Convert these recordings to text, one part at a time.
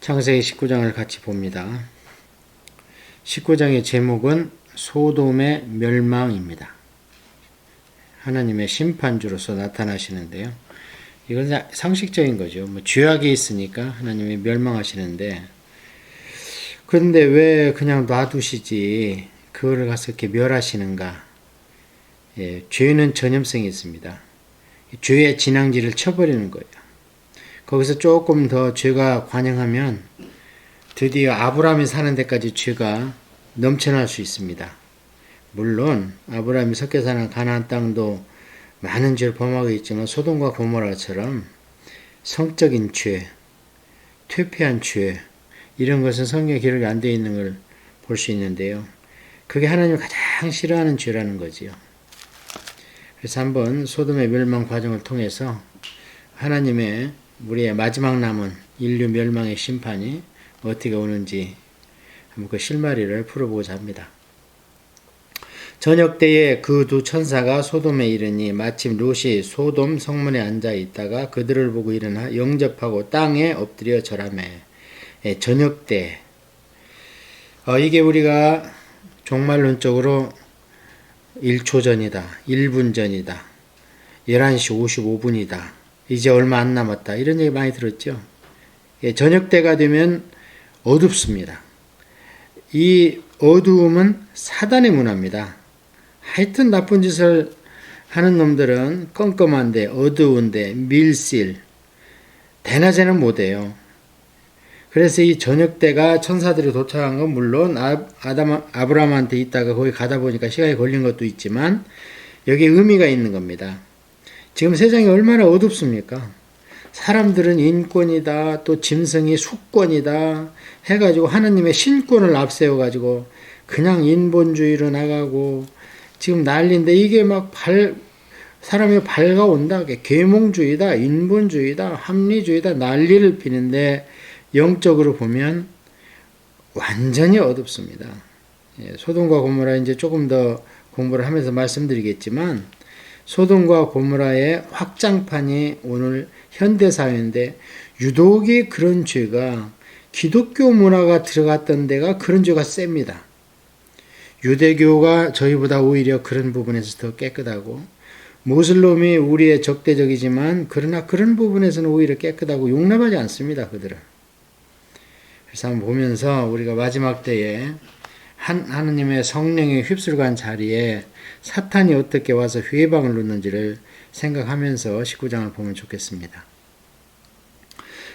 창세기 19장을 같이 봅니다. 19장의 제목은 소돔의 멸망입니다. 하나님의 심판주로서 나타나시는데요. 이건 상식적인 거죠. 죄악이 있으니까 하나님이 멸망하시는데, 그런데 왜 그냥 놔두시지 그거를 가서 이렇게 멸하시는가? 죄는 전염성이 있습니다. 죄의 진앙지를 쳐버리는 거예요. 거기서 조금 더 죄가 관영하면 드디어 아브라함이 사는 데까지 죄가 넘쳐날 수 있습니다. 물론 아브라함이 섞여 사는 가나안 땅도 많은 죄를 범하고 있지만 소돔과 고모라처럼 성적인 죄, 퇴폐한 죄, 이런 것은 성경에 기록이 안 되어 있는 걸 볼 수 있는데요. 그게 하나님이 가장 싫어하는 죄라는 거지요. 그래서 한번 소돔의 멸망 과정을 통해서 하나님의 우리의 마지막 남은 인류 멸망의 심판이 어떻게 오는지 한번 그 실마리를 풀어보고자 합니다. 저녁 때에 그 두 천사가 소돔에 이르니 마침 롯이 소돔 성문에 앉아 있다가 그들을 보고 일어나 영접하고 땅에 엎드려 절하매. 저녁 때 이게 우리가 종말론적으로 1초 전이다, 1분 전이다, 11시 55분이다, 이제 얼마 안 남았다, 이런 얘기 많이 들었죠. 저녁 때가 되면 어둡습니다. 이 어두움은 사단의 문화입니다. 하여튼 나쁜 짓을 하는 놈들은 껌껌한데 어두운데 밀실, 대낮에는 못해요. 그래서 이 저녁 때가 천사들이 도착한 건 물론 아브라함한테 있다가 거기 가다 보니까 시간이 걸린 것도 있지만 여기에 의미가 있는 겁니다. 지금 세상이 얼마나 어둡습니까? 사람들은 인권이다, 또 짐승이 수권이다 해가지고 하나님의 신권을 앞세워가지고 그냥 인본주의로 나가고 지금 난리인데, 이게 막 사람이 밝아온다. 계몽주의다, 인본주의다, 합리주의다 난리를 피는데 영적으로 보면 완전히 어둡습니다. 소돔과 고모라 이제 조금 더 공부를 하면서 말씀드리겠지만, 소돔과 고모라의 확장판이 오늘 현대사회인데 유독이 그런 죄가, 기독교 문화가 들어갔던 데가 그런 죄가 셉니다. 유대교가 저희보다 오히려 그런 부분에서 더 깨끗하고, 모슬림이 우리의 적대적이지만 그러나 그런 부분에서는 오히려 깨끗하고 용납하지 않습니다. 그들은. 그래서 한번 보면서 우리가 마지막 때에 하느님의 성령이 휩쓸간 자리에 사탄이 어떻게 와서 회방을 놓는지를 생각하면서 19장을 보면 좋겠습니다.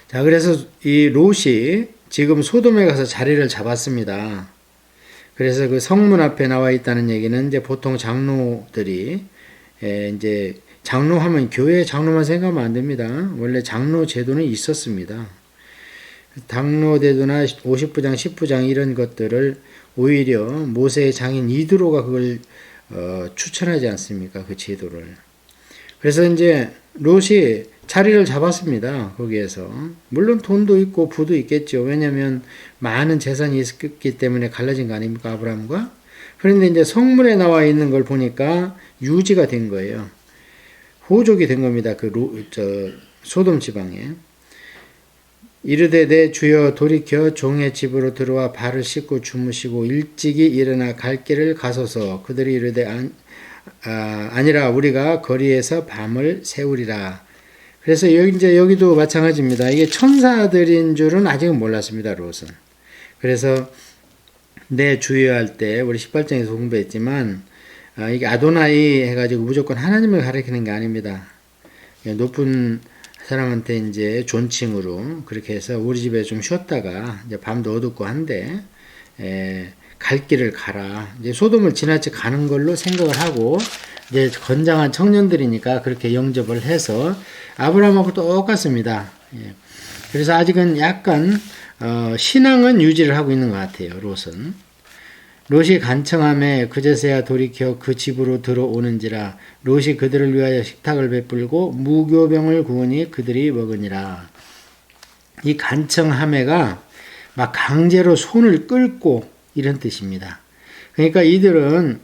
자, 그래서 이 롯이 지금 소돔에 가서 자리를 잡았습니다. 그래서 그 성문 앞에 나와 있다는 얘기는 이제 보통 장로들이 이제 장로하면 교회 장로만 생각하면 안 됩니다. 원래 장로 제도는 있었습니다. 당로대도나 50부장, 10부장 이런 것들을 오히려 모세의 장인 이드로가 그걸 추천하지 않습니까? 그 제도를. 그래서 이제 롯이 자리를 잡았습니다. 거기에서. 물론 돈도 있고 부도 있겠죠. 왜냐하면 많은 재산이 있기 때문에 갈라진 거 아닙니까? 아브라함과. 그런데 이제 성문에 나와 있는 걸 보니까 유지가 된 거예요. 호족이 된 겁니다. 소돔 지방에. 이르되 내 주여 돌이켜 종의 집으로 들어와 발을 씻고 주무시고 일찍이 일어나 갈 길을 가소서. 그들이 이르되 아니라 우리가 거리에서 밤을 새우리라. 그래서 여기도 마찬가지입니다. 이게 천사들인 줄은 아직은 몰랐습니다. 롯은. 그래서 내 주여 할 때 우리 18장에서 공부했지만 이게 아도나이 해가지고 무조건 하나님을 가리키는 게 아닙니다. 높은 사람한테 이제 존칭으로 그렇게 해서 우리 집에 좀 쉬었다가 이제 밤도 어둡고 한데 갈 길을 가라. 이제 소돔을 지나쳐 가는 걸로 생각을 하고 이제 건장한 청년들이니까 그렇게 영접을 해서 아브라함하고 똑같습니다. 그래서 아직은 약간 신앙은 유지를 하고 있는 것 같아요. 롯이 간청함에 그제서야 돌이켜 그 집으로 들어오는지라. 롯이 그들을 위하여 식탁을 베풀고 무교병을 구우니 그들이 먹으니라. 이 간청함에가 막 강제로 손을 끌고 이런 뜻입니다. 그러니까 이들은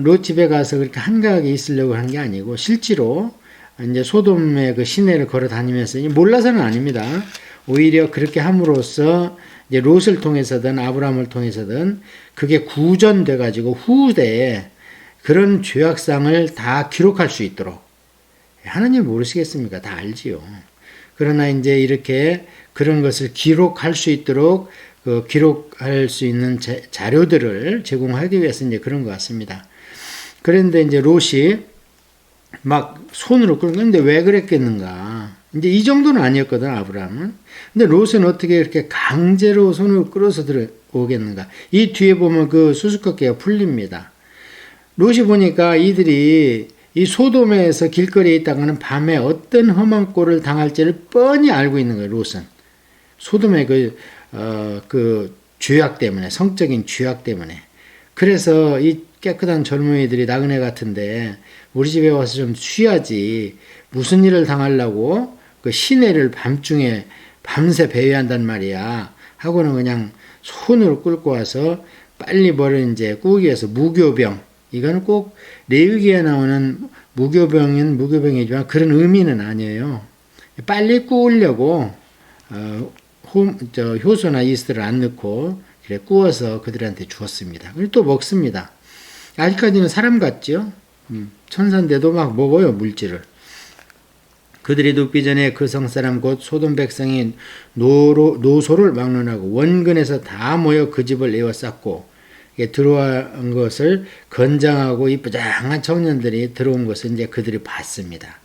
롯 집에 가서 그렇게 한가하게 있으려고 한 게 아니고 실제로 이제 소돔의 그 시내를 걸어 다니면서 몰라서는 아닙니다. 오히려 그렇게 함으로써 이제 롯을 통해서든 아브라함을 통해서든 그게 구전돼 가지고 후대에 그런 죄악상을 다 기록할 수 있도록 하나님 모르시겠습니까? 다 알지요. 그러나 이제 이렇게 그런 것을 기록할 수 있도록 기록할 수 있는 자료들을 제공하기 위해서 이제 그런 것 같습니다. 그런데 이제 롯이 막 손으로 끌고 근데 왜 그랬겠는가? 이제 이 정도는 아니었거든 아브라함은. 근데 롯은 어떻게 이렇게 강제로 손을 끌어서 들어오겠는가? 이 뒤에 보면 그 수수께끼가 풀립니다. 롯이 보니까 이들이 이 소돔에서 길거리에 있다가는 밤에 어떤 험한 꼴을 당할지를 뻔히 알고 있는 거예요. 롯은 소돔의 그 죄악 때문에, 성적인 죄악 때문에. 그래서 이 깨끗한 젊은이들이 나그네 같은데 우리 집에 와서 좀 쉬어야지 무슨 일을 당하려고 그 시내를 밤중에 밤새 배회한단 말이야 하고는 그냥 손으로 끌고 와서 빨리 뭐를 이제 꾸기 위해서 무교병, 이거는 꼭 레위기에 나오는 무교병이지만 그런 의미는 아니에요. 빨리 꾸으려고 효소나 이스트를 안 넣고 그래 구워서 그들한테 주었습니다. 그리고 또 먹습니다. 아직까지는 사람 같죠? 천사인데도 막 먹어요, 물질을. 그들이 눕기 전에 그 성사람 곧 소돔 백성이 노소를 막론하고 원근에서 다 모여 그 집을 에워쌌고 들어온 것을 건장하고 이쁘장한 청년들이 들어온 것을 이제 그들이 봤습니다.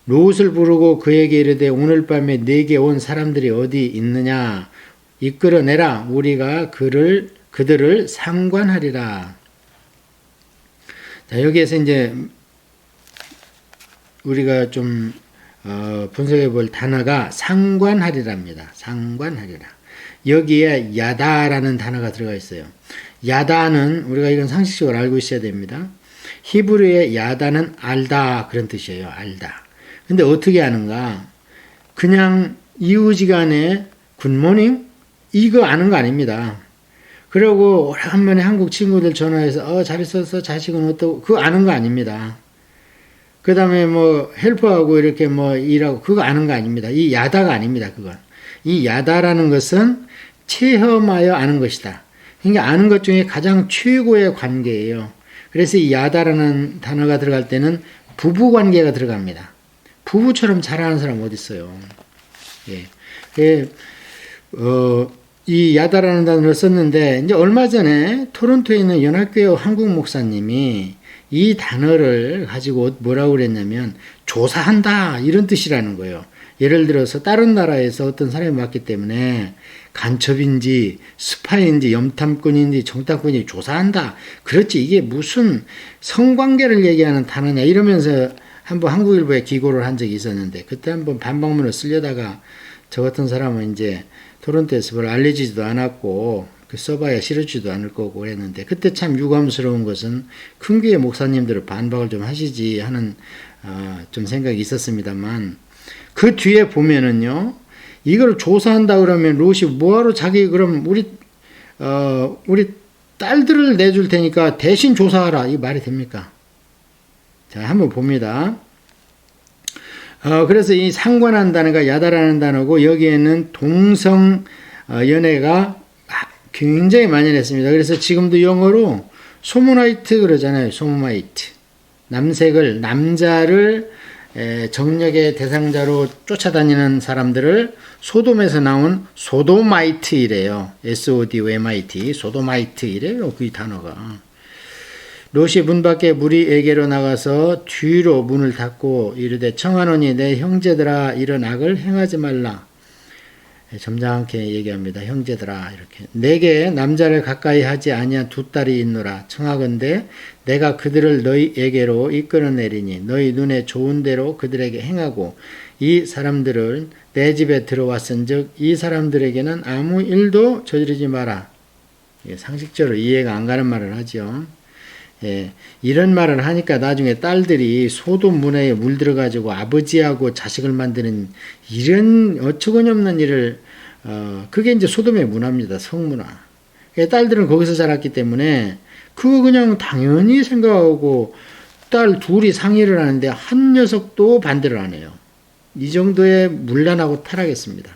롯을 부르고 그에게 이르되 오늘 밤에 네게 온 사람들이 어디 있느냐 이끌어내라 우리가 그들을 상관하리라. 자, 여기에서 이제 우리가 좀 분석해 볼 단어가 상관하리랍니다. 상관하리라. 여기에 야다라는 단어가 들어가 있어요. 야다는 우리가 이건 상식적으로 알고 있어야 됩니다. 히브리의 야다는 알다 그런 뜻이에요. 알다. 근데 어떻게 아는가? 그냥 이웃지간에 굿모닝 이거 아는 거 아닙니다. 그리고 오래간만에 한국 친구들 전화해서 잘 있었어 자식은 어떠고 그거 아는 거 아닙니다. 그 다음에 뭐 헬퍼하고 이렇게 뭐 일하고 그거 아는 거 아닙니다. 이 야다가 아닙니다. 그건 이 야다라는 것은 체험하여 아는 것이다. 그러니까 아는 것 중에 가장 최고의 관계예요. 그래서 이 야다라는 단어가 들어갈 때는 부부 관계가 들어갑니다. 부부처럼 잘하는 사람 어디 있어요? 예. 이 야다라는 단어를 썼는데 이제 얼마 전에 토론토에 있는 연합교회 한국 목사님이 이 단어를 가지고 뭐라고 그랬냐면 조사한다 이런 뜻이라는 거예요. 예를 들어서 다른 나라에서 어떤 사람이 왔기 때문에 간첩인지 스파이인지 염탐꾼인지 정탐꾼인지 조사한다. 그렇지 이게 무슨 성관계를 얘기하는 단어냐 이러면서 한번 한국일보에 기고를 한 적이 있었는데 그때 한번 반박문을 쓰려다가 저 같은 사람은 이제 토론토에서 별로 알려지지도 않았고 써봐야 싫어지도 않을 거고 그랬는데 그때 참 유감스러운 것은 큰 교회 목사님들을 반박을 좀 하시지 하는 좀 생각이 있었습니다만 그 뒤에 보면은요 이걸 조사한다 그러면 롯이 뭐하러 자기 그럼 우리 딸들을 내줄 테니까 대신 조사하라 이 말이 됩니까? 자 한번 봅니다. 그래서 이 상관한다는 거 야다라는 단어고 여기에는 동성 연애가 굉장히 만연했습니다. 그래서 지금도 영어로 소모나이트 그러잖아요. 소모나이트. 남자를 정력의 대상자로 쫓아다니는 사람들을 소돔에서 나온 소도마이트 이래요. SODOMIT 소도마이트 이래요. 그 단어가. 롯이 문 밖에 무리에게로 나가서 뒤로 문을 닫고 이르되 청하노니 내 형제들아 이런 악을 행하지 말라. 점잖게 얘기합니다. 형제들아 이렇게 내게 남자를 가까이 하지 아니한 두 딸이 있노라. 청하건대 내가 그들을 너희에게로 이끌어내리니 너희 눈에 좋은 대로 그들에게 행하고 이 사람들을 내 집에 들어왔은즉 이 사람들에게는 아무 일도 저지르지 마라. 상식적으로 이해가 안 가는 말을 하죠. 예, 이런 말을 하니까 나중에 딸들이 소돔 문화에 물들어가지고 아버지하고 자식을 만드는 이런 어처구니없는 일을 그게 이제 소돔의 문화입니다. 성문화. 딸들은 거기서 자랐기 때문에 그거 그냥 당연히 생각하고 딸 둘이 상의를 하는데 한 녀석도 반대를 안 해요. 이 정도의 문란하고 타락했습니다.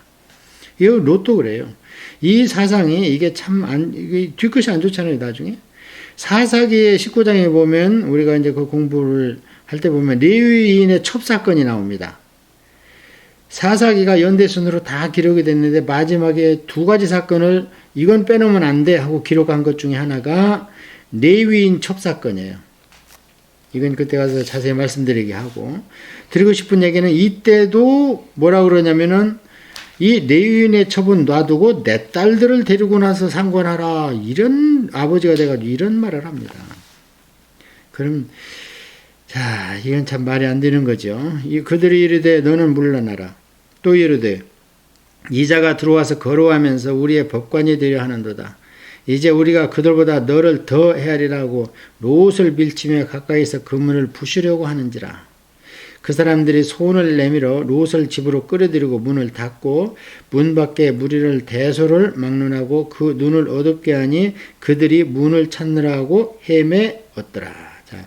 이 롯도 그래요. 이 사상이 이게 이게 뒤끝이 안 좋잖아요, 나중에. 사사기의 19장에 보면, 우리가 이제 그 공부를 할 때 보면, 레위인의 첩사건이 나옵니다. 사사기가 연대순으로 다 기록이 됐는데, 마지막에 두 가지 사건을 이건 빼놓으면 안 돼 하고 기록한 것 중에 하나가 레위인 첩사건이에요. 이건 그때 가서 자세히 말씀드리게 하고, 드리고 싶은 얘기는 이때도 뭐라 그러냐면은, 이 레위인의 첩은 놔두고 내 딸들을 데리고 나서 상관하라. 이런 아버지가 돼가지고 이런 말을 합니다. 그럼 자, 이건 참 말이 안 되는 거죠. 그들이 이르되 너는 물러나라. 또 이르되 이자가 들어와서 걸어가면서 우리의 법관이 되려 하는도다. 이제 우리가 그들보다 너를 더 헤아리라고 롯을 밀치며 가까이서 그 문을 부수려고 하는지라. 그 사람들이 손을 내밀어 롯을 집으로 끌어들이고 문을 닫고 문 밖에 무리를 대소를 막론하고 그 눈을 어둡게 하니 그들이 문을 찾느라고 헤매었더라. 자,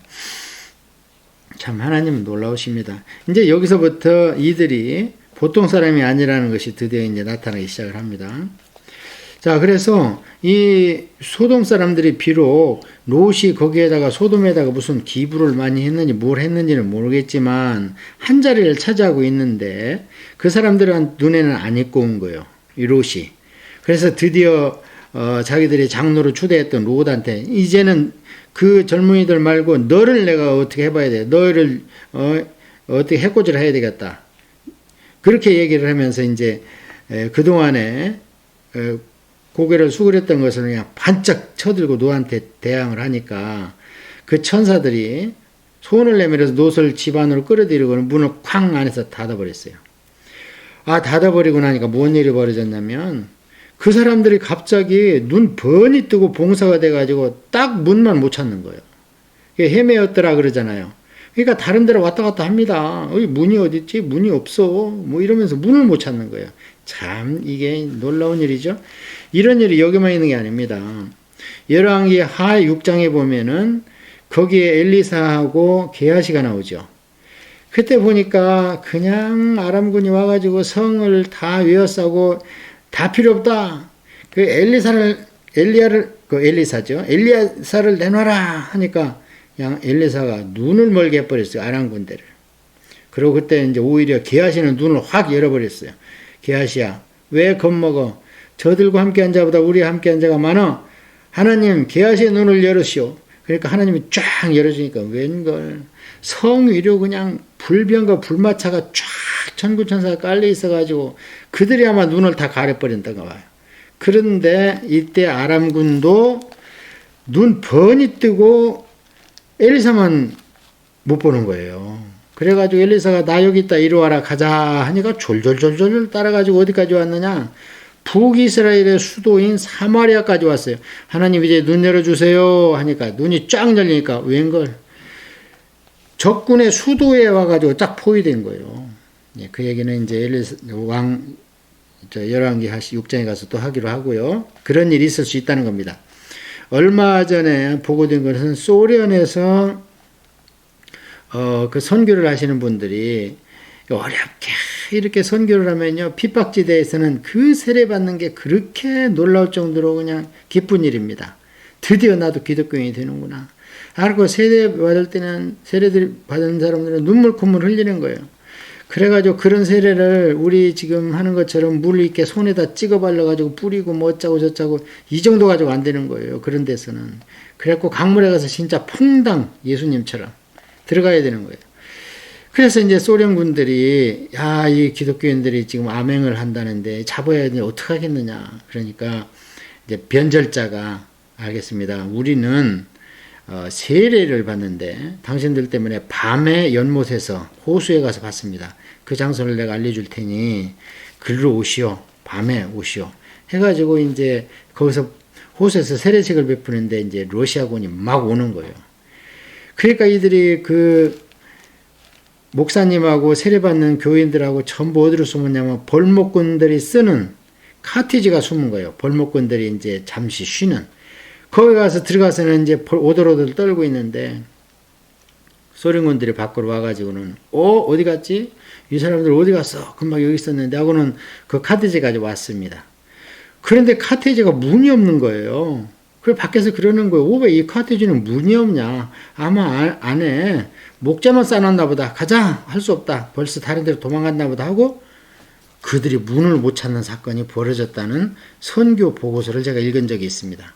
참 하나님은 놀라우십니다. 이제 여기서부터 이들이 보통 사람이 아니라는 것이 드디어 이제 나타나기 시작을 합니다. 자, 그래서 이 소돔 사람들이 비록 롯이 거기에다가 소돔에다가 무슨 기부를 많이 했는지 뭘 했는지는 모르겠지만 한 자리를 차지하고 있는데 그 사람들은 눈에는 안 익고 온 거예요. 이 롯이. 그래서 드디어 자기들이 장로로 초대했던 롯한테 이제는 그 젊은이들 말고 너를 내가 어떻게 해봐야 돼. 너를 어떻게 해코지를 해야 되겠다. 그렇게 얘기를 하면서 이제 그동안에 고개를 수그렸던 것을 그냥 반짝 쳐들고 노한테 대항을 하니까 그 천사들이 손을 내밀어서 롯을 집 안으로 끌어들이고는 문을 쾅 안에서 닫아버렸어요. 아, 닫아버리고 나니까 뭔 일이 벌어졌냐면 그 사람들이 갑자기 눈 번이 뜨고 봉사가 돼가지고 딱 문만 못 찾는 거예요. 헤매었더라 그러잖아요. 그러니까 다른 데로 왔다 갔다 합니다. 문이 어딨지? 문이 없어. 뭐 이러면서 문을 못 찾는 거예요. 참 이게 놀라운 일이죠. 이런 일이 여기만 있는 게 아닙니다. 열왕기 하 6장에 보면은 거기에 엘리사하고 게하시가 나오죠. 그때 보니까 그냥 아람군이 와가지고 성을 다 외워싸고 다 필요 없다. 그 엘리사죠. 엘리야사를 내놔라 하니까 그냥 엘리사가 눈을 멀게 해버렸어요. 아람 군대를. 그리고 그때 이제 오히려 게하시는 눈을 확 열어버렸어요. 게하시야, 왜 겁먹어? 저들과 함께 한 자보다 우리와 함께 한 자가 많아. 하나님, 게하시의 눈을 열으시오. 그러니까 하나님이 쫙 열어주니까 웬걸 성 위로 그냥 불병과 불마차가 쫙 천구천사가 깔려 있어가지고 그들이 아마 눈을 다 가려버린다고 봐요. 그런데 이때 아람군도 눈 번이 뜨고 엘리사만 못 보는 거예요. 그래가지고 엘리사가 나 여기 있다 이리 와라 가자 하니까 졸졸졸졸 따라가지고 어디까지 왔느냐, 북이스라엘의 수도인 사마리아까지 왔어요. 하나님 이제 눈 열어주세요 하니까 눈이 쫙 열리니까 웬걸 적군의 수도에 와가지고 딱 포위된 거예요. 그 얘기는 이제 열왕기 6장에 가서 또 하기로 하고요. 그런 일이 있을 수 있다는 겁니다. 얼마 전에 보고된 것은 소련에서 그 선교를 하시는 분들이 어렵게 이렇게 선교를 하면요, 핍박지대에서는 그 세례받는 게 그렇게 놀라울 정도로 그냥 기쁜 일입니다. 드디어 나도 기독교인이 되는구나. 알고 세례받을 때는 세례 받은 사람들은 눈물 콧물 흘리는 거예요. 그래가지고 그런 세례를 우리 지금 하는 것처럼 물 있게 손에다 찍어 발라가지고 뿌리고 뭐 어쩌고 저쩌고 이 정도 가지고 안 되는 거예요. 그런 데서는. 그래갖고 강물에 가서 진짜 퐁당 예수님처럼 들어가야 되는 거예요. 그래서 이제 소련 군들이 이 기독교인들이 지금 암행을 한다는데 잡아야 되는데 어떻게 하겠느냐. 그러니까 이제 변절자가 알겠습니다. 우리는 세례를 받는데 당신들 때문에 밤에 연못에서 호수에 가서 받습니다. 그 장소를 내가 알려줄 테니 글로 오시오. 밤에 오시오. 해가지고 이제 거기서 호수에서 세례식을 베푸는데 이제 러시아군이 막 오는 거예요. 그러니까 이들이 그 목사님하고 세례받는 교인들하고 전부 어디로 숨었냐면 벌목꾼들이 쓰는 카티지가 숨은 거예요. 벌목꾼들이 이제 잠시 쉬는. 거기 가서 들어가서는 이제 오돌오돌 떨고 있는데 소련군들이 밖으로 와가지고는 어디 갔지? 이 사람들 어디 갔어? 금방 여기 있었는데 하고는 그 카트제까지 왔습니다. 그런데 카트제가 문이 없는 거예요. 그래 밖에서 그러는 거예요. 왜 이 카트제는 문이 없냐? 아마 안에 목자만 싸놨나 보다. 가자. 할 수 없다. 벌써 다른 데로 도망갔나 보다 하고 그들이 문을 못 찾는 사건이 벌어졌다는 선교 보고서를 제가 읽은 적이 있습니다.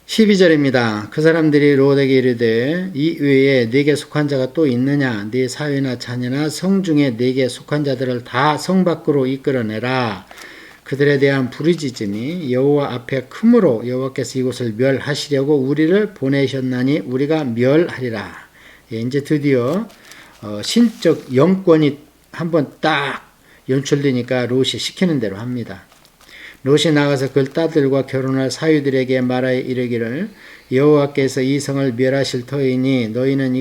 12절입니다. 그 사람들이 롯에게 이르되 이 외에 네게 속한 자가 또 있느냐? 네 사위나 자녀나 성 중에 네게 속한 자들을 다 성 밖으로 이끌어내라. 그들에 대한 부르짖음이 여호와 앞에 크므로 여호와께서 이곳을 멸하시려고 우리를 보내셨나니 우리가 멸하리라. 예, 이제 드디어 신적 영권이 한번 딱 연출되니까 롯이 시키는 대로 합니다. 롯이 나가서 그 딸들과 결혼할 사위들에게 말하여 이르기를 여호와께서 이 성을 멸하실 터이니 너희는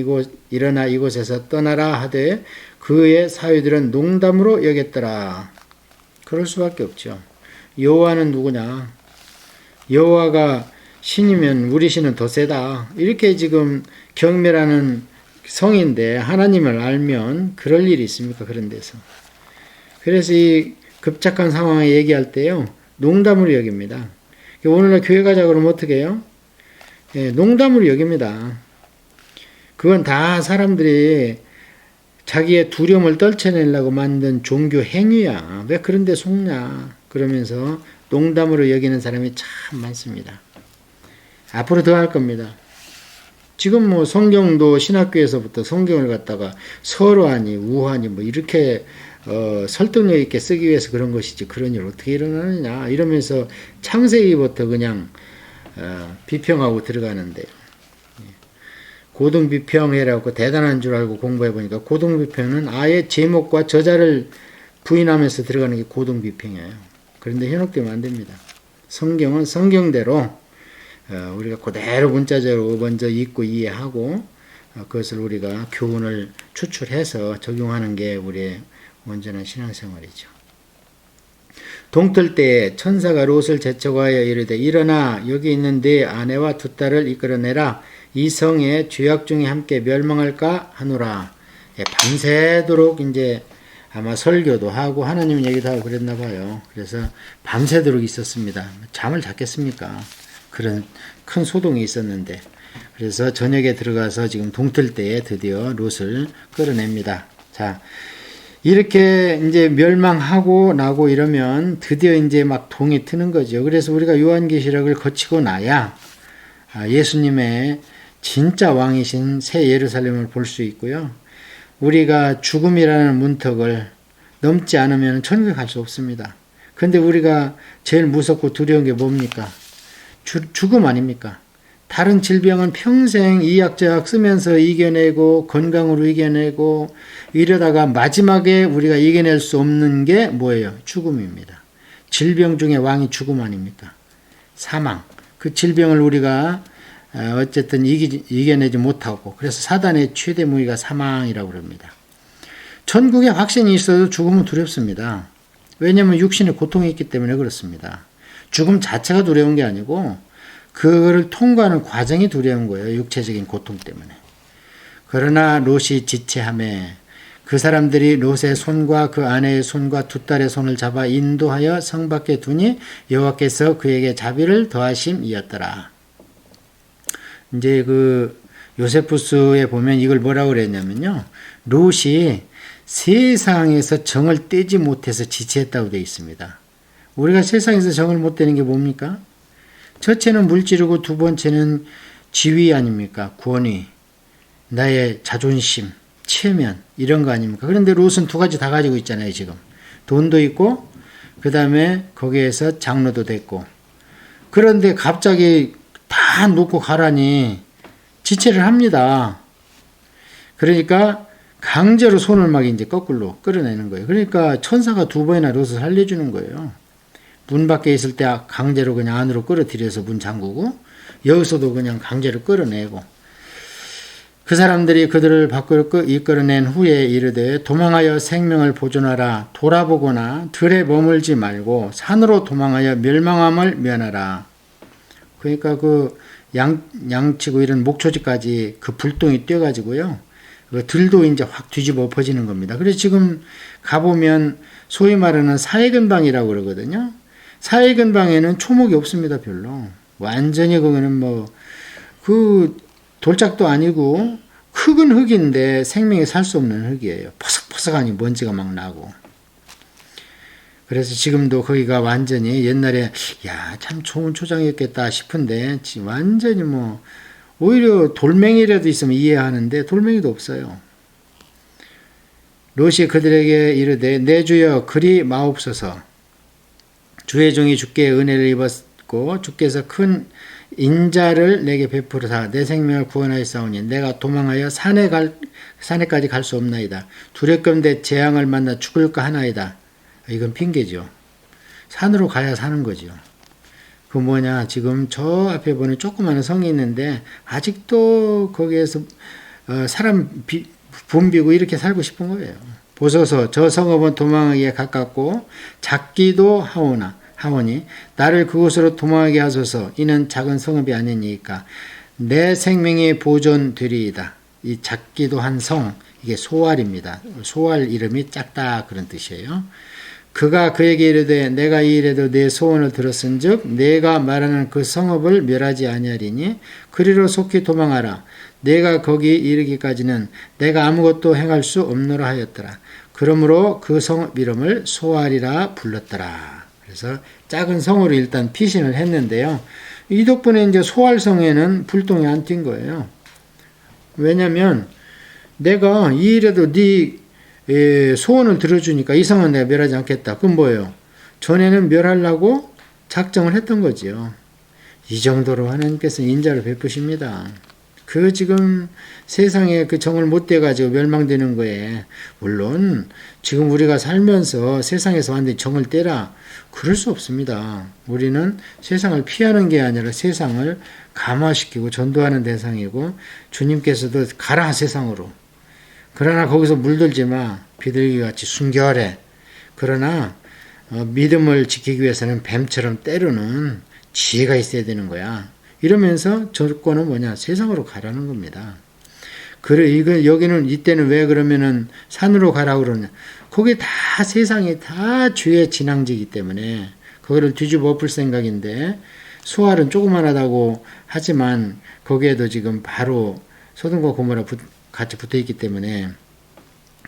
일어나 이곳에서 떠나라 하되 그의 사위들은 농담으로 여겼더라. 그럴 수밖에 없죠. 여호와는 누구냐? 여호와가 신이면 우리 신은 더 세다. 이렇게 지금 경멸하는 성인데 하나님을 알면 그럴 일이 있습니까? 그런 데서. 그래서 이 급작한 상황에 얘기할 때요. 농담으로 여깁니다. 오늘날 교회 가자 그러면 어떻게 해요? 예, 농담으로 여깁니다. 그건 다 사람들이 자기의 두려움을 떨쳐내려고 만든 종교 행위야. 왜 그런 데 속냐? 그러면서 농담으로 여기는 사람이 참 많습니다. 앞으로 더 할 겁니다. 지금 뭐 성경도 신학교에서부터 성경을 갖다가 설화니 우화니 뭐 이렇게 설득력 있게 쓰기 위해서 그런 것이지 그런 일 어떻게 일어나느냐 이러면서 창세기부터 그냥 비평하고 들어가는데 고등비평회라고 대단한 줄 알고 공부해 보니까 고등비평은 아예 제목과 저자를 부인하면서 들어가는 게 고등비평이에요. 그런데 현혹되면 안 됩니다. 성경은 성경대로 우리가 그대로 문자적으로 먼저 읽고 이해하고 그것을 우리가 교훈을 추출해서 적용하는 게 우리의 온전한 신앙생활이죠. 동틀 때에 천사가 롯을 재촉하여 이르되 일어나 여기 있는 네 아내와 두 딸을 이끌어내라. 이 성에 죄악 중에 함께 멸망할까 하노라. 예, 밤새도록 이제 아마 설교도 하고 하나님 얘기도 하고 그랬나 봐요. 그래서 밤새도록 있었습니다. 잠을 잤겠습니까? 그런 큰 소동이 있었는데 그래서 저녁에 들어가서 지금 동틀 때에 드디어 롯을 끌어냅니다. 자, 이렇게 이제 멸망하고 나고 이러면 드디어 이제 막 동이 트는 거죠. 그래서 우리가 요한계시록을 거치고 나야 예수님의 진짜 왕이신 새 예루살렘을 볼 수 있고요. 우리가 죽음이라는 문턱을 넘지 않으면 천국에 갈 수 없습니다. 그런데 우리가 제일 무섭고 두려운 게 뭡니까? 죽음 아닙니까? 다른 질병은 평생 이약저약 쓰면서 이겨내고 건강으로 이겨내고 이러다가 마지막에 우리가 이겨낼 수 없는 게 뭐예요? 죽음입니다. 질병 중에 왕이 죽음 아닙니까? 사망. 그 질병을 우리가 어쨌든 이겨내지 못하고 그래서 사단의 최대 무기가 사망이라고 합니다. 천국에 확신이 있어도 죽음은 두렵습니다. 왜냐하면 육신의 고통이 있기 때문에 그렇습니다. 죽음 자체가 두려운 게 아니고 그거를 통과하는 과정이 두려운 거예요. 육체적인 고통 때문에. 그러나 롯이 지체하매 그 사람들이 롯의 손과 그 아내의 손과 두 딸의 손을 잡아 인도하여 성 밖에 두니 여호와께서 그에게 자비를 더하심이었더라. 이제 그 요세푸스에 보면 이걸 뭐라고 그랬냐면요. 롯이 세상에서 정을 떼지 못해서 지체했다고 되어 있습니다. 우리가 세상에서 정을 못 떼는 게 뭡니까? 첫째는 물질이고 두 번째는 지위 아닙니까? 권위, 나의 자존심, 체면 이런 거 아닙니까? 그런데 롯은 두 가지 다 가지고 있잖아요. 지금 돈도 있고 그 다음에 거기에서 장로도 됐고 그런데 갑자기 다 놓고 가라니 지체를 합니다. 그러니까 강제로 손을 막 이제 거꾸로 끌어내는 거예요. 그러니까 천사가 두 번이나 롯을 살려주는 거예요. 문 밖에 있을 때 강제로 그냥 안으로 끌어들여서 문 잠그고 여기서도 그냥 강제로 끌어내고 그 사람들이 그들을 밖으로 이끌어낸 후에 이르되 도망하여 생명을 보존하라. 돌아보거나 들에 머물지 말고 산으로 도망하여 멸망함을 면하라. 그러니까 그 양치고 이런 목초지까지 그 불똥이 뛰어가지고요. 그 들도 이제 확 뒤집어 엎어지는 겁니다. 그래서 지금 가보면 소위 말하는 사해근방이라고 그러거든요. 사해근방에는 초목이 없습니다, 별로. 완전히 그거는 뭐, 그 돌짝도 아니고 흙은 흙인데 생명이 살 수 없는 흙이에요. 퍼석퍼석하니 먼지가 막 나고. 그래서 지금도 거기가 완전히 옛날에 야, 참 좋은 초장이었겠다 싶은데 완전히 뭐 오히려 돌멩이라도 있으면 이해하는데 돌멩이도 없어요. 롯이 그들에게 이르되 내 주여 그리 마옵소서. 주의 종이 주께 은혜를 입었고 주께서 큰 인자를 내게 베푸르사 내 생명을 구원하였사오니 내가 도망하여 산에까지 갈 수 없나이다. 두렵건대 재앙을 만나 죽을까 하나이다. 이건 핑계죠. 산으로 가야 사는 거죠. 그 뭐냐, 지금 저 앞에 보는 조그마한 성이 있는데 아직도 거기에서 사람 붐비고 이렇게 살고 싶은 거예요. 보소서 저 성읍은 도망하기에 가깝고 작기도 하오니 나를 그곳으로 도망하게 하소서. 이는 작은 성읍이 아니니까 내 생명이 보존되리이다. 이 작기도 한 성, 이게 소알입니다. 소알 이름이 작다 그런 뜻이에요. 그가 그에게 이르되 내가 이 일에도 내 소원을 들었은즉 내가 말하는 그 성읍을 멸하지 아니하리니 그리로 속히 도망하라. 내가 거기 이르기까지는 내가 아무것도 행할 수 없노라 하였더라. 그러므로 그 성읍 이름을 소알이라 불렀더라. 그래서 작은 성으로 일단 피신을 했는데요. 이 덕분에 이제 소알성에는 불똥이 안 튄 거예요. 왜냐면 내가 이 일에도 네 소원을 들어주니까 이 성은 내가 멸하지 않겠다. 그건 뭐예요? 전에는 멸하려고 작정을 했던 거지요. 이 정도로 하나님께서 인자를 베푸십니다. 그 지금 세상에 그 정을 못 대가지고 멸망되는 거에, 물론 지금 우리가 살면서 세상에서 완전히 정을 떼라, 그럴 수 없습니다. 우리는 세상을 피하는 게 아니라 세상을 감화시키고 전도하는 대상이고, 주님께서도 가라 세상으로. 그러나 거기서 물들지 마. 비둘기같이 순결해. 그러나 믿음을 지키기 위해서는 뱀처럼 때로는 지혜가 있어야 되는 거야. 이러면서 조건은 뭐냐? 세상으로 가라는 겁니다. 그래, 여기는 이때는 왜 그러면은 산으로 가라고 그러냐? 거기 다 세상이 다 죄의 진앙지이기 때문에 거기를 뒤집어 엎을 생각인데, 소알은 조그만하다고 하지만 거기에도 지금 바로 소돔과 고모라 같이 붙어 있기 때문에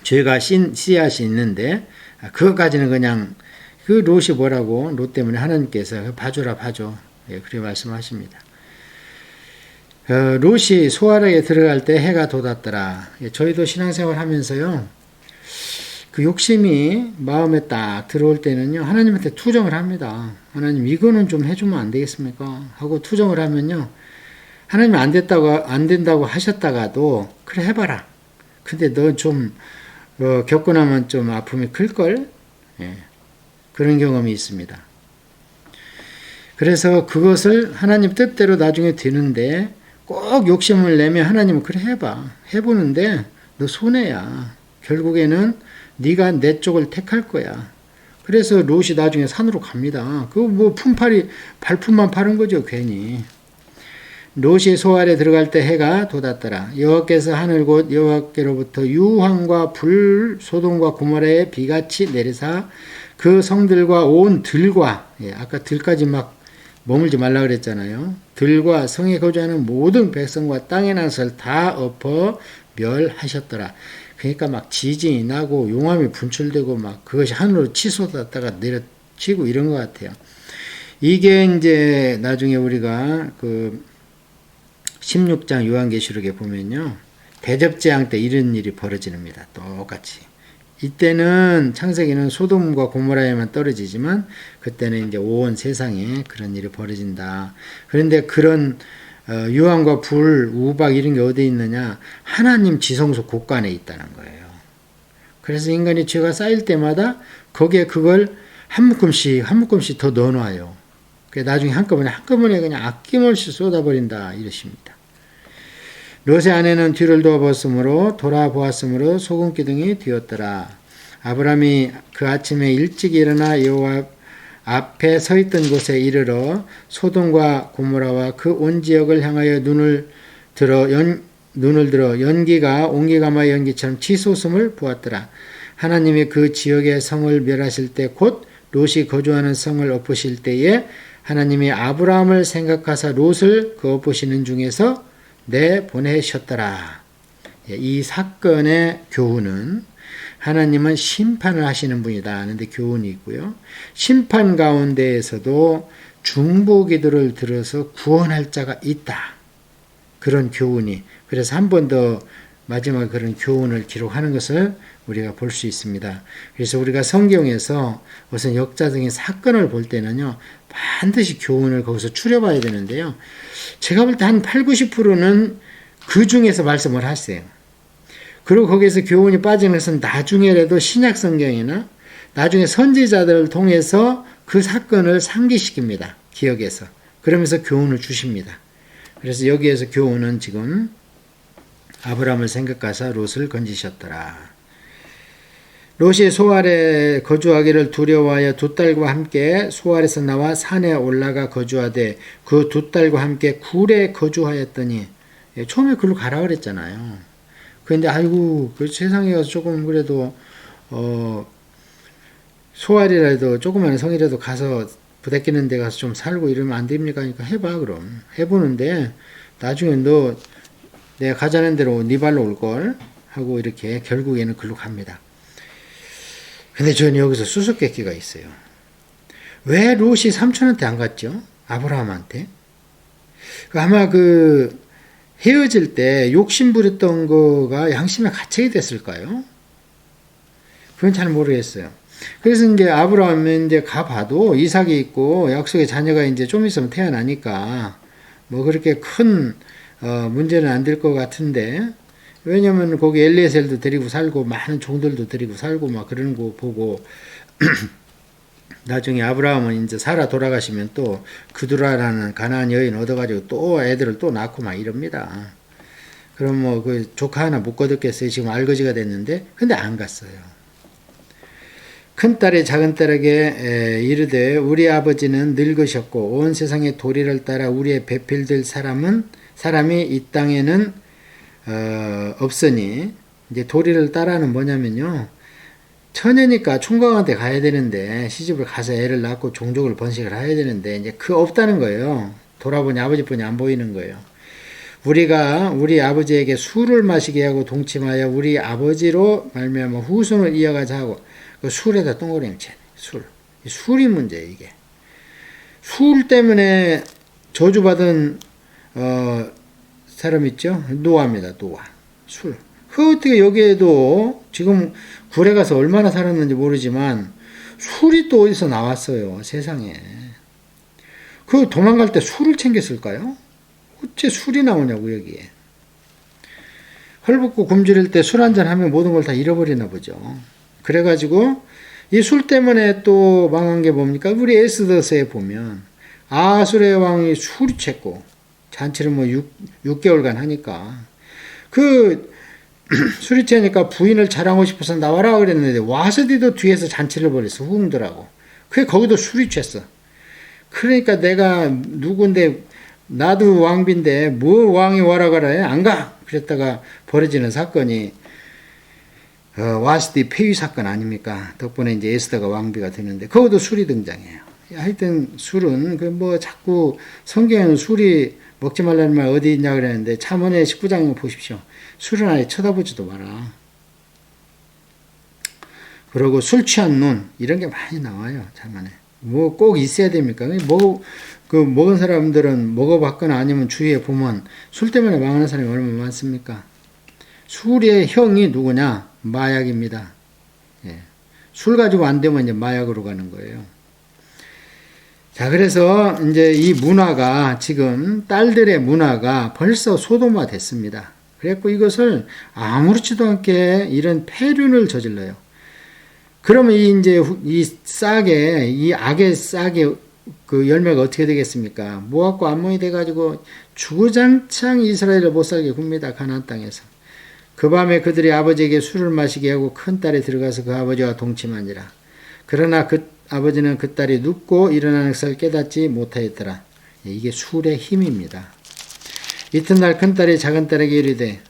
죄가 씨앗이 있는데, 그것까지는 그냥 그 롯이 뭐라고, 롯 때문에 하나님께서 봐줘라 봐줘, 예, 그렇게 말씀하십니다. 롯이 소알에게 들어갈 때 해가 돋았더라. 예, 저희도 신앙생활 하면서요, 그 욕심이 마음에 딱 들어올 때는요, 하나님한테 투정을 합니다. 하나님 이거는 좀 해주면 안 되겠습니까? 하고 투정을 하면요, 하나님 안 된다고 하셨다가도 그래 해봐라. 근데 너 좀 겪고 나면 좀 아픔이 클걸? 예, 그런 경험이 있습니다. 그래서 그것을 하나님 뜻대로 나중에 되는데 꼭 욕심을 내면 하나님은 그래 해봐. 해보는데 너 손해야. 결국에는 네가 내 쪽을 택할 거야. 그래서 롯이 나중에 산으로 갑니다. 그거 뭐 발품만 파는 거죠, 괜히. 롯이 소알에 들어갈 때 해가 돋았더라. 여호와께서 하늘 곧 여호와께로부터 유황과 불, 소돔과 고모라의 비같이 내리사 그 성들과 온 들과, 예, 아까 들까지 막 머물지 말라 그랬잖아요. 들과 성에 거주하는 모든 백성과 땅의 낫을 다 엎어 멸하셨더라. 그러니까 막 지진이 나고 용암이 분출되고 막 그것이 하늘로 치솟았다가 내려치고 이런 것 같아요. 이게 이제 나중에 우리가 그 16장 요한계시록에 보면요, 대접재앙 때 이런 일이 벌어집니다. 똑같이. 이때는 창세기는 소돔과 고모라에만 떨어지지만 그때는 이제 온 세상에 그런 일이 벌어진다. 그런데 그런 유황과 불, 우박 이런 게 어디 있느냐? 하나님 지성소 곳간에 있다는 거예요. 그래서 인간이 죄가 쌓일 때마다 거기에 그걸 한 묶음씩 더 넣어놔요. 나중에 한꺼번에 그냥 아낌없이 쏟아버린다 이러십니다. 롯의 아내는 뒤를 돌아보았으므로 소금기둥이 뒤었더라. 아브라함이 그 아침에 일찍 일어나 여호와 앞에 서 있던 곳에 이르러 소돔과 고모라와 그 온 지역을 향하여 눈을 들어 연기가 옹기가마의 연기처럼 치솟음을 보았더라. 하나님이 그 지역의 성을 멸하실 때 곧 롯이 거주하는 성을 엎으실 때에 하나님이 아브라함을 생각하사 롯을 그 엎으시는 중에서 내보내셨더라. 이 사건의 교훈은 하나님은 심판을 하시는 분이다 하는데 교훈이 있고요. 심판 가운데에서도 중보기도를 들어서 구원할 자가 있다. 그런 교훈이, 그래서 한 번 더 마지막 그런 교훈을 기록하는 것을 우리가 볼 수 있습니다. 그래서 우리가 성경에서 무슨 역사적인 사건을 볼 때는요, 반드시 교훈을 거기서 추려봐야 되는데요. 제가 볼 때 한 8, 90%는 그 중에서 말씀을 하세요. 그리고 거기에서 교훈이 빠지는 것은 나중에라도 신약 성경이나 나중에 선지자들을 통해서 그 사건을 상기시킵니다. 기억에서. 그러면서 교훈을 주십니다. 그래서 여기에서 교훈은 지금 아브라함을 생각하사 롯을 건지셨더라. 롯이 소알에 거주하기를 두려워하여 두 딸과 함께 소알에서 나와 산에 올라가 거주하되 그 두 딸과 함께 굴에 거주하였더니, 처음에 글로 가라 그랬잖아요. 그런데 아이고 그 세상에 가서 조금 그래도 소알이라도 조그마한 성이라도 가서 부대끼는 데 가서 좀 살고 이러면 안 됩니까? 그러니까 해봐. 그럼 해보는데 나중에 너 내가 가자는 대로 네 발로 올걸 하고 이렇게 결국에는 글로 갑니다. 근데 저는 여기서 수수께끼가 있어요. 왜 롯이 삼촌한테 안 갔죠? 아브라함한테? 아마 그 헤어질 때 욕심 부렸던 거가 양심에 갇히게 됐을까요? 그건 잘 모르겠어요. 그래서 이제 아브라함은 이제 가봐도 이삭이 있고 약속의 자녀가 이제 좀 있으면 태어나니까 뭐 그렇게 큰 문제는 안 될 것 같은데, 왜냐면 거기 엘리에셀도 데리고 살고 많은 종들도 데리고 살고 막 그런 거 보고 나중에 아브라함은 이제 사라 돌아가시면 또 그두라라는 가나안 여인 얻어가지고 또 애들을 또 낳고 막 이럽니다. 그럼 뭐 그 조카 하나 못 거뒀겠어요. 지금 알거지가 됐는데, 근데 안 갔어요. 큰딸이 작은딸에게 이르되 우리 아버지는 늙으셨고 온 세상의 도리를 따라 우리의 배필될 사람이 이 땅에는 없으니, 이제 도리를 따라는 뭐냐면요, 처녀니까 총각한테 가야 되는데 시집을 가서 애를 낳고 종족을 번식을 해야 되는데 이제 그 없다는 거예요. 돌아보니 아버지뿐이 안 보이는 거예요. 우리가 우리 아버지에게 술을 마시게 하고 동침하여 우리 아버지로 말미암아 후손을 이어가자 하고 그 술에다 동그라미 쳐. 술이 문제예요. 이게 술 때문에 저주받은 사람 있죠? 노아입니다. 노아. 술. 그 어떻게 여기에도 지금 굴에 가서 얼마나 살았는지 모르지만 술이 또 어디서 나왔어요. 세상에. 그 도망갈 때 술을 챙겼을까요? 어째 술이 나오냐고 여기에. 헐벗고 굶주릴 때 술 한잔 하면 모든 걸 다 잃어버리나 보죠. 그래가지고 이 술 때문에 또 망한 게 뭡니까? 우리 에스더서에 보면 아수르의 왕이 술이 챘고 잔치를 뭐 6개월간 하니까 그 술이 채니까 부인을 자랑하고 싶어서 나와라 그랬는데 와서디도 뒤에서 잔치를 벌였어. 후궁들하고. 그게 거기도 술이 챘어. 그러니까 내가 누군데 나도 왕비인데 뭐 왕이 와라 그래? 안 가. 그랬다가 벌어지는 사건이 와스디 폐위 사건 아닙니까? 덕분에 이제 에스더가 왕비가 되는데 거기도 술이 등장해요. 하여튼 술은 그 뭐 자꾸 성경에는 술이 먹지 말라는 말 어디 있냐 그랬는데 잠언의 19장 보십시오. 술은 아예 쳐다보지도 마라. 그리고 술 취한 눈 이런 게 많이 나와요. 잠언에. 뭐 꼭 있어야 됩니까? 먹은 사람들은 먹어봤거나 아니면 주위에 보면 술 때문에 망하는 사람이 얼마나 많습니까? 술의 형이 누구냐? 마약입니다. 예. 술 가지고 안 되면 이제 마약으로 가는 거예요. 자, 그래서 이제 이 문화가 지금 딸들의 문화가 벌써 소돔화 됐습니다. 그래갖고 이것을 아무렇지도 않게 이런 폐륜을 저질러요. 그러면 이 악의 싹의 그 열매가 어떻게 되겠습니까? 모압과 암몬이 돼가지고 주구장창 이스라엘을 못 살게 굽니다. 가나안 땅에서. 그 밤에 그들이 아버지에게 술을 마시게 하고 큰 딸이 들어가서 그 아버지와 동침하니라. 그러나 그 아버지는 그 딸이 눕고 일어나는 것을 깨닫지 못하였더라. 이게 술의 힘입니다. 이튿날 큰딸이 작은딸에게 이르되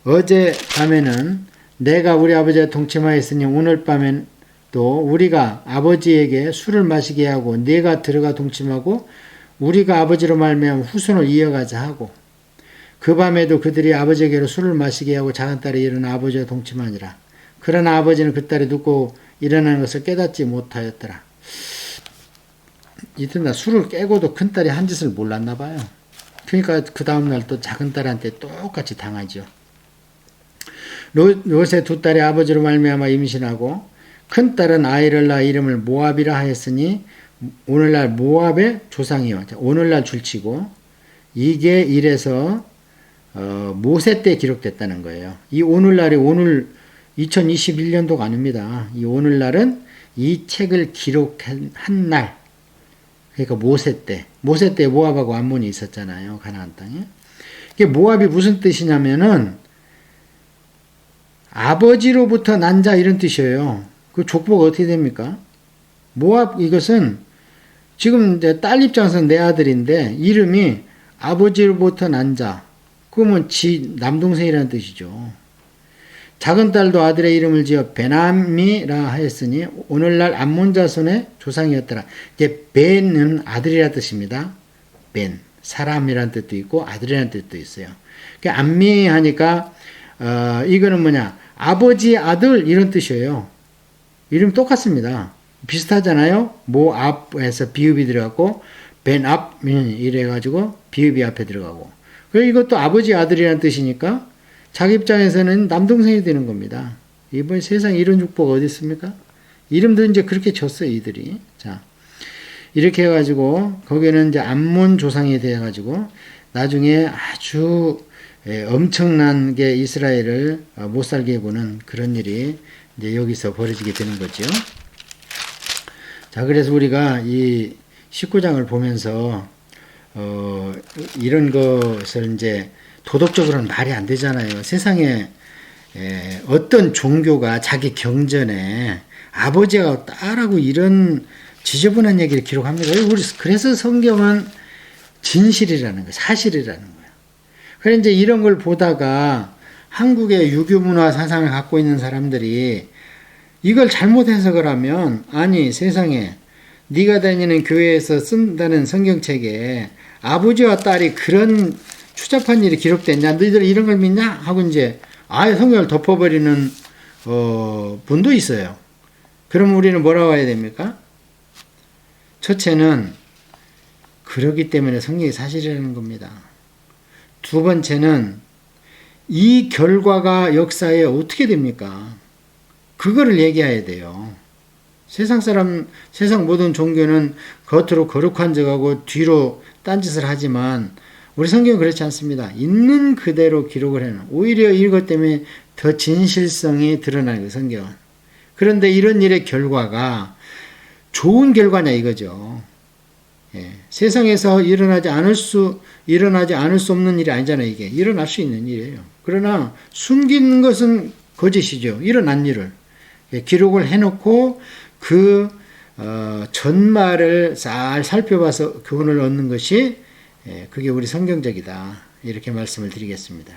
어제 밤에는 내가 우리 아버지와 동침하였으니 오늘 밤엔 또 우리가 아버지에게 술을 마시게 하고 네가 들어가 동침하고 우리가 아버지로 말미암아 후손을 이어가자 하고 그 밤에도 그들이 아버지에게로 술을 마시게 하고 작은딸이 일어나 아버지와 동침하니라. 그러나 아버지는 그 딸이 눕고 일어나는 것을 깨닫지 못하였더라. 이튿날 술을 깨고도 큰딸이 한 짓을 몰랐나 봐요. 그러니까 그 다음날 또 작은딸한테 똑같이 당하죠. 롯의 두 딸이 아버지로 말미암아 임신하고 큰딸은 아이를 낳아 이름을 모압이라 하였으니 오늘날 모압의 조상이요. 오늘날 줄치고 이게 이래서 모세 때 기록됐다는 거예요. 이 오늘날이 오늘 2021년도가 아닙니다. 이 오늘날은 이 책을 기록한 날, 그러니까 모세 때 모압하고 암몬이 있었잖아요. 가나안 땅에. 이게 모압이 무슨 뜻이냐면은 아버지로부터 난 자 이런 뜻이에요. 그 족보가 어떻게 됩니까? 모압 이것은 지금 이제 딸 입장에서 내 아들인데 이름이 아버지로부터 난 자. 그러면 지 남동생이라는 뜻이죠. 작은 딸도 아들의 이름을 지어 베나미라 하였으니 오늘날 암몬 자손의 조상이었더라. 이제 벤은 아들이라 뜻입니다. 벤 사람이라는 뜻도 있고 아들이라는 뜻도 있어요. 그러니까 암미 하니까 이거는 뭐냐 아버지 아들 이런 뜻이에요. 이름 똑같습니다. 비슷하잖아요. 모압에서 비읍이 들어갔고 벤압 이래가지고 비읍이 앞에 들어가고 이것도 아버지 아들이라는 뜻이니까 자기 입장에서는 남동생이 되는 겁니다. 이번 세상에 이런 족보가 어디 있습니까? 이름도 이제 그렇게 줬어요, 이들이. 자, 이렇게 해가지고, 거기는 이제 암몬 조상이 돼가지고, 나중에 아주 엄청난 게 이스라엘을 못 살게 해보는 그런 일이 이제 여기서 벌어지게 되는 거죠. 자, 그래서 우리가 이 19장을 보면서, 이런 것을 이제 도덕적으로는 말이 안 되잖아요. 세상에 어떤 종교가 자기 경전에 아버지하고 딸하고 이런 지저분한 얘기를 기록합니다. 그래서 성경은 진실이라는 거예요. 사실이라는 거예요. 그래서 이제 이런 걸 보다가 한국의 유교문화 사상을 갖고 있는 사람들이 이걸 잘못 해석을 하면 아니 세상에 네가 다니는 교회에서 쓴다는 성경책에 아버지와 딸이 그런 추잡한 일이 기록됐냐? 너희들 이런 걸 믿냐? 하고 이제 아예 성경을 덮어버리는 분도 있어요. 그럼 우리는 뭐라고 해야 됩니까? 첫째는 그러기 때문에 성경이 사실이라는 겁니다. 두 번째는 이 결과가 역사에 어떻게 됩니까? 그거를 얘기해야 돼요. 세상 모든 종교는 겉으로 거룩한 척하고 뒤로 딴짓을 하지만 우리 성경은 그렇지 않습니다. 있는 그대로 기록을 해놓은. 오히려 이것 때문에 더 진실성이 드러나는 거예요, 성경은. 그런데 이런 일의 결과가 좋은 결과냐 이거죠. 예. 세상에서 일어나지 않을 수 없는 일이 아니잖아요, 이게. 일어날 수 있는 일이에요. 그러나 숨긴 것은 거짓이죠. 일어난 일을. 예. 기록을 해놓고 그 전말을 잘 살펴봐서 교훈을 얻는 것이 그게 우리 성경적이다. 이렇게 말씀을 드리겠습니다.